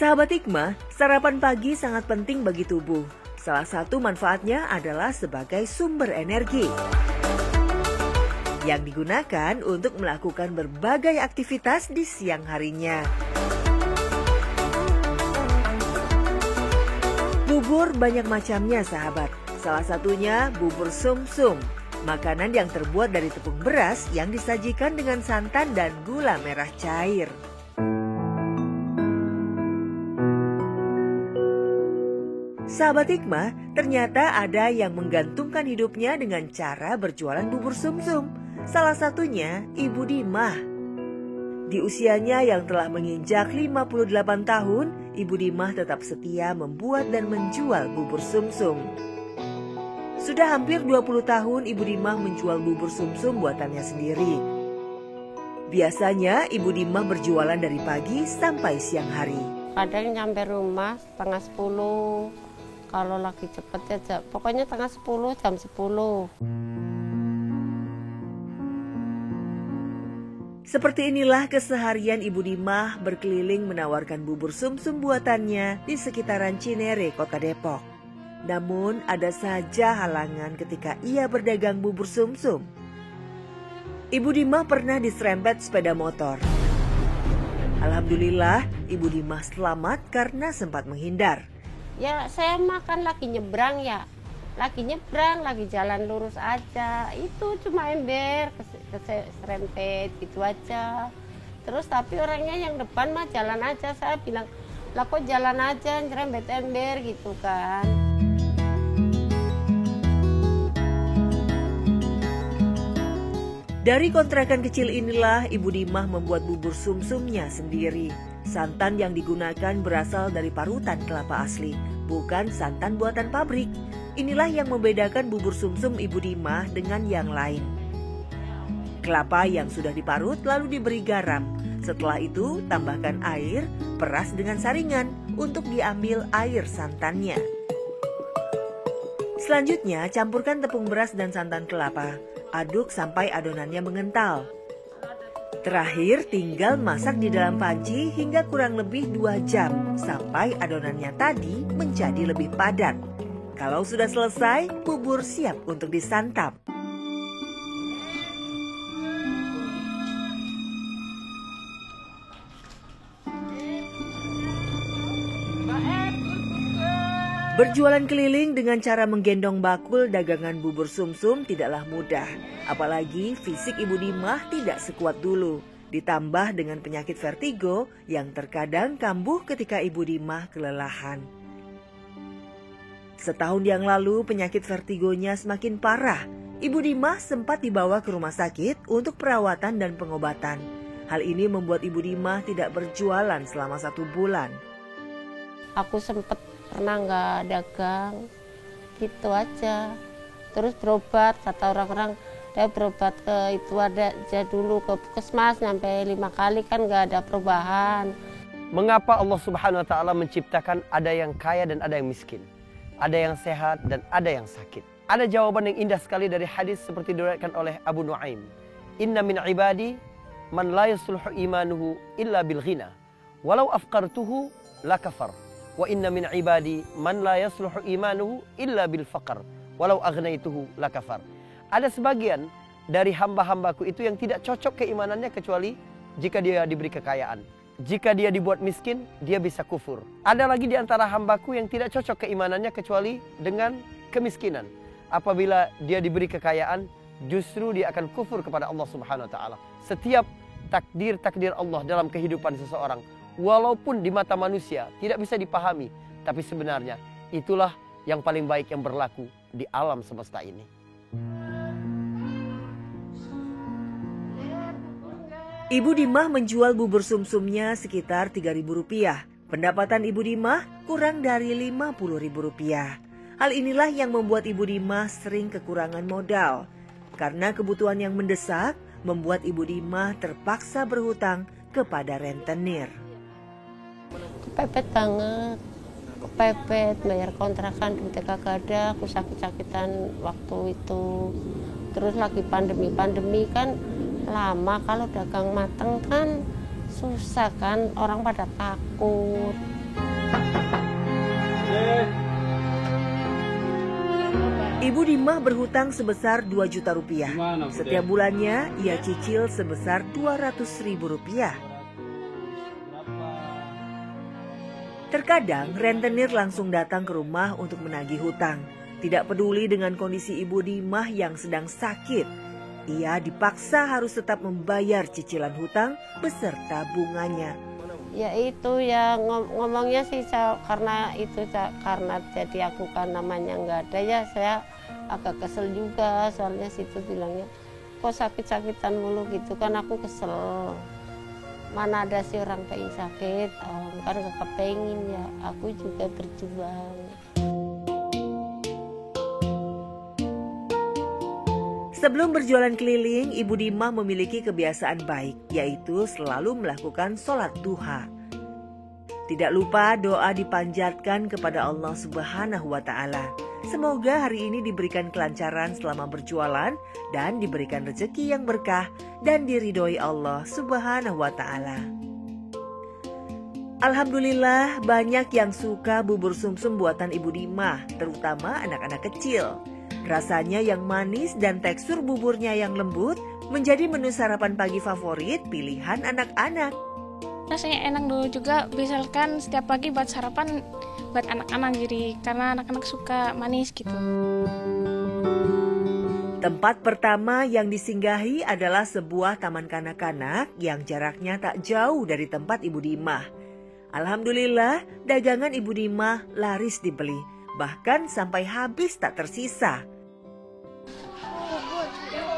Sahabat Hikmah, sarapan pagi sangat penting bagi tubuh. Salah satu manfaatnya adalah sebagai sumber energi yang digunakan untuk melakukan berbagai aktivitas di siang harinya. Bubur banyak macamnya, sahabat. Salah satunya bubur sumsum, makanan yang terbuat dari tepung beras yang disajikan dengan santan dan gula merah cair. Sahabat Hikmah, ternyata ada yang menggantungkan hidupnya dengan cara berjualan bubur sumsum. Salah satunya Ibu Dimah. Di usianya yang telah menginjak 58 tahun, Ibu Dimah tetap setia membuat dan menjual bubur sumsum. Sudah hampir 20 tahun Ibu Dimah menjual bubur sumsum buatannya sendiri. Biasanya Ibu Dimah berjualan dari pagi sampai siang hari. Kadang nyampe rumah setengah 10. Kalau lagi cepet ya, pokoknya tengah 10, jam 10. Seperti inilah keseharian Ibu Dimah berkeliling menawarkan bubur sumsum buatannya di sekitaran Cinere, Kota Depok. Namun ada saja halangan ketika ia berdagang bubur sumsum. Ibu Dimah pernah diserempet sepeda motor. Alhamdulillah, Ibu Dimah selamat karena sempat menghindar. Ya saya makan lagi nyebrang ya. Lagi nyebrang, lagi jalan lurus aja. Itu cuma ember, keserempet gitu aja. Terus tapi orangnya yang depan mah jalan aja. Saya bilang, lah kok jalan aja, nyerempet ember gitu kan. Dari kontrakan kecil inilah Ibu Dimah membuat bubur sumsumnya sendiri. Santan yang digunakan berasal dari parutan kelapa asli, bukan santan buatan pabrik. Inilah yang membedakan bubur sumsum Ibu Dimah dengan yang lain. Kelapa yang sudah diparut lalu diberi garam. Setelah itu tambahkan air, peras dengan saringan untuk diambil air santannya. Selanjutnya campurkan tepung beras dan santan kelapa. Aduk sampai adonannya mengental. Terakhir tinggal masak di dalam panci hingga kurang lebih 2 jam sampai adonannya tadi menjadi lebih padat. Kalau sudah selesai, bubur siap untuk disantap. Berjualan keliling dengan cara menggendong bakul dagangan bubur sumsum tidaklah mudah. Apalagi fisik Ibu Dimah tidak sekuat dulu. Ditambah dengan penyakit vertigo yang terkadang kambuh ketika Ibu Dimah kelelahan. Setahun yang lalu penyakit vertigonya semakin parah. Ibu Dimah sempat dibawa ke rumah sakit untuk perawatan dan pengobatan. Hal ini membuat Ibu Dimah tidak berjualan selama 1 bulan. Aku sempat pernah nggak dagang, gitu aja. Terus berobat, kata orang-orang, dia berobat ke itu aja dulu ke puskesmas, sampai 5 kali kan nggak ada perubahan. Mengapa Allah Subhanahu Wa Taala menciptakan ada yang kaya dan ada yang miskin, ada yang sehat dan ada yang sakit? Ada jawaban yang indah sekali dari hadis seperti diriwayatkan oleh Abu Nuaim. Inna min ibadi man la yusluhu imanuhu illa bil ghina, walau afqartuhu la kafar. Wa inna min ibadi man la yasluhu imanuhu illa bil faqr walau aghnaytuhu la kafar. Ada sebagian dari hamba-hambaku itu yang tidak cocok keimanannya kecuali jika dia diberi kekayaan. Jika dia dibuat miskin, dia bisa kufur. Ada lagi di antara hambaku yang tidak cocok keimanannya kecuali dengan kemiskinan. Apabila dia diberi kekayaan, justru dia akan kufur kepada Allah Subhanahu wa taala. Setiap takdir-takdir Allah dalam kehidupan seseorang, walaupun di mata manusia tidak bisa dipahami, tapi sebenarnya itulah yang paling baik yang berlaku di alam semesta ini. Ibu Dimah menjual bubur sumsumnya sekitar Rp3.000. Pendapatan Ibu Dimah kurang dari Rp50.000. Hal inilah yang membuat Ibu Dimah sering kekurangan modal. Karena kebutuhan yang mendesak, membuat Ibu Dimah terpaksa berhutang kepada rentenir. Kepepet banget, kepepet, bayar kontrakan duitnya kagak ada, aku sakit-sakitan waktu itu. Terus lagi pandemi kan lama, kalau dagang mateng kan susah kan, orang pada takut. Ibu Dimah berhutang sebesar 2 juta rupiah. Setiap bulannya ia cicil sebesar 200.000 rupiah. Terkadang rentenir langsung datang ke rumah untuk menagih hutang. Tidak peduli dengan kondisi Ibu Dimah yang sedang sakit, ia dipaksa harus tetap membayar cicilan hutang beserta bunganya. Ya itu ya ngomongnya sih karena jadi aku kan namanya nggak ada ya, saya agak kesel juga soalnya situ bilangnya kok sakit-sakitan mulu gitu kan, aku kesel. Mana ada sih orang pengen sakit, kan gak kepengen ya, aku juga berjuang. Sebelum berjualan keliling, Ibu Dimah memiliki kebiasaan baik, yaitu selalu melakukan sholat duha. Tidak lupa doa dipanjatkan kepada Allah Subhanahu wa Ta'ala. Semoga hari ini diberikan kelancaran selama berjualan dan diberikan rezeki yang berkah dan diridhoi Allah Subhanahu wa Ta'ala. Alhamdulillah, banyak yang suka bubur sumsum buatan Ibu Dimah, terutama anak-anak kecil. Rasanya yang manis dan tekstur buburnya yang lembut menjadi menu sarapan pagi favorit pilihan anak-anak. Rasanya enak dulu juga, misalkan setiap pagi buat sarapan buat anak-anak, jadi karena anak-anak suka manis gitu. Tempat pertama yang disinggahi adalah sebuah taman kanak-kanak yang jaraknya tak jauh dari tempat Ibu Dimah. Alhamdulillah, dagangan Ibu Dimah laris dibeli, bahkan sampai habis tak tersisa.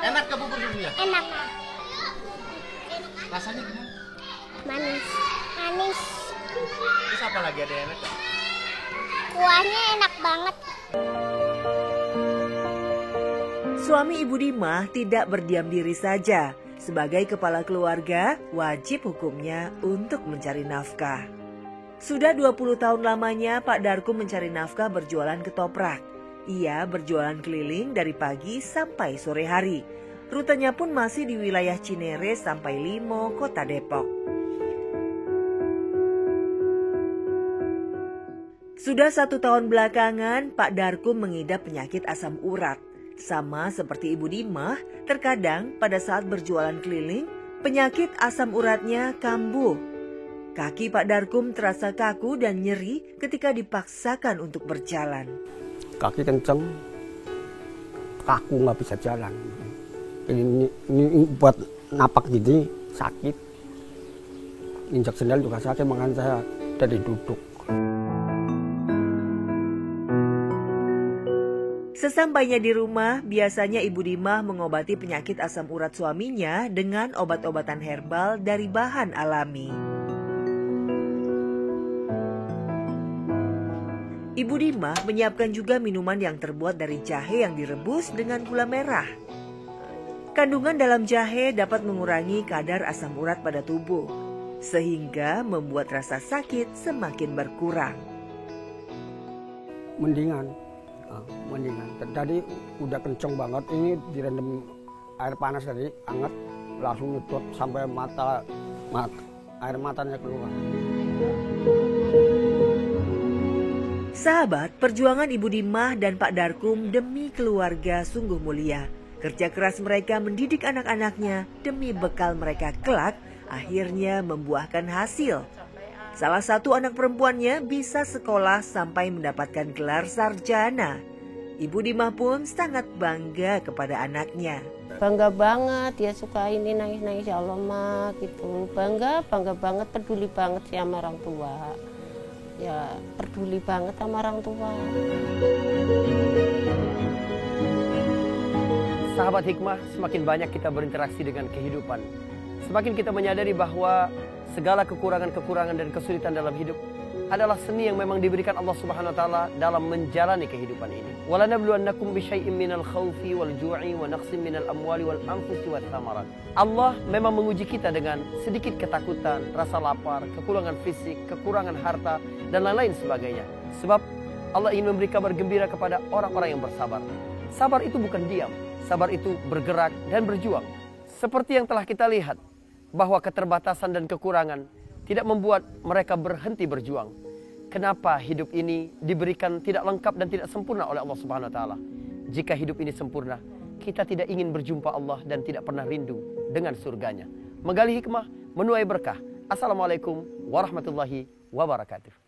Enak ke bubur susunya? Enak, Rasanya gimana? manis. Manis. Terus apa lagi ada yang enak? Kuahnya enak banget. Suami Ibu Dimah tidak berdiam diri saja. Sebagai kepala keluarga, wajib hukumnya untuk mencari nafkah. Sudah 20 tahun lamanya Pak Darkum mencari nafkah berjualan ketoprak. Ia berjualan keliling dari pagi sampai sore hari. Rutenya pun masih di wilayah Cinere sampai Limo, Kota Depok. Sudah 1 tahun belakangan, Pak Darkum mengidap penyakit asam urat. Sama seperti Ibu Dimah, terkadang pada saat berjualan keliling, penyakit asam uratnya kambuh. Kaki Pak Darkum terasa kaku dan nyeri ketika dipaksakan untuk berjalan. Kaki kenceng, kaku nggak bisa jalan. Ini buat napak gini sakit. Injak sendal juga sakit, makanya saya dari duduk. Sesampainya di rumah, biasanya Ibu Dimah mengobati penyakit asam urat suaminya dengan obat-obatan herbal dari bahan alami. Ibu Dimah menyiapkan juga minuman yang terbuat dari jahe yang direbus dengan gula merah. Kandungan dalam jahe dapat mengurangi kadar asam urat pada tubuh, sehingga membuat rasa sakit semakin berkurang. Mendingan. Tadi udah kenceng banget, ini direndam air panas tadi, hangat, langsung nyedot sampai air matanya keluar. Sahabat, perjuangan Ibu Dimah dan Pak Darkum demi keluarga sungguh mulia. Kerja keras mereka mendidik anak-anaknya demi bekal mereka kelak akhirnya membuahkan hasil. Salah satu anak perempuannya bisa sekolah sampai mendapatkan gelar sarjana. Ibu Dimah pun sangat bangga kepada anaknya. Bangga banget, dia suka ini nangis-nangis, ya Allah mah gitu. Bangga banget, peduli banget sih sama orang tua. Ya peduli banget sama orang tua. Sahabat hikmah, semakin banyak kita berinteraksi dengan kehidupan, semakin kita menyadari bahwa segala kekurangan-kekurangan dan kesulitan dalam hidup adalah seni yang memang diberikan Allah Subhanahu wa taala dalam menjalani kehidupan ini. Walanabluwannakum bisyai'im minal khaufi wal ju'i wa naqsin minal amwali wal anfusi wat thamarat. Allah memang menguji kita dengan sedikit ketakutan, rasa lapar, kekurangan fisik, kekurangan harta dan lain-lain sebagainya. Sebab Allah ingin memberi kabar gembira kepada orang-orang yang bersabar. Sabar itu bukan diam, sabar itu bergerak dan berjuang. Seperti yang telah kita lihat, bahwa keterbatasan dan kekurangan tidak membuat mereka berhenti berjuang. kenapa hidup ini diberikan tidak lengkap dan tidak sempurna oleh Allah Subhanahu wa taala. Jika hidup ini sempurna, kita tidak ingin berjumpa Allah dan tidak pernah rindu dengan surganya. Menggali hikmah, menuai berkah. Assalamualaikum warahmatullahi wabarakatuh.